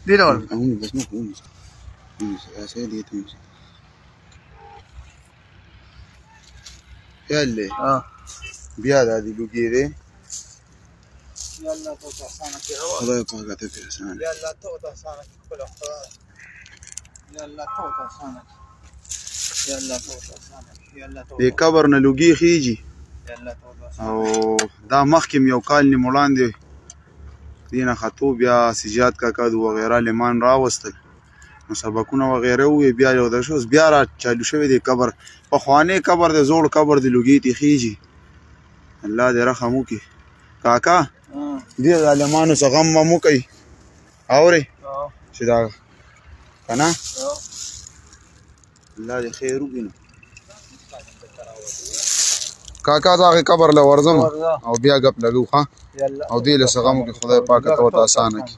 دې ډول بس مخ ونیسه اسې دې ته ونیسه خیال دی بیا دا دې لوګي دی یا الله تو ته اسانه کړه خدای پاک ته پې اسانه یا الله تو ته اسانه کړه خدای یا الله تو ته اسانه یا الله تو ته اسانه یا الله تو دې قبر نه لوګي خیږي یا الله تو او دا مخکې یو کال نیمه وړاندې دې نه ختو بیا سجاد کاکا وغیره لیمان راوستل نو سبقونه وغیره وې بیا یو د شوز بیا را چالو شوی دی قبر پخوانی قبر دی زوړ قبر دی لوګي تی خیږي الله دې رحم وکړي کاکا دې ظالمانو څخه غم مو کوي اورې چې دا که نه الله دې خیر وکړي نو کاکا دا هغې قبر له ورځم او بیا ګپ لګو ښه او دې له څه غم وکړي خدای پاک ته ورته اسانه کړي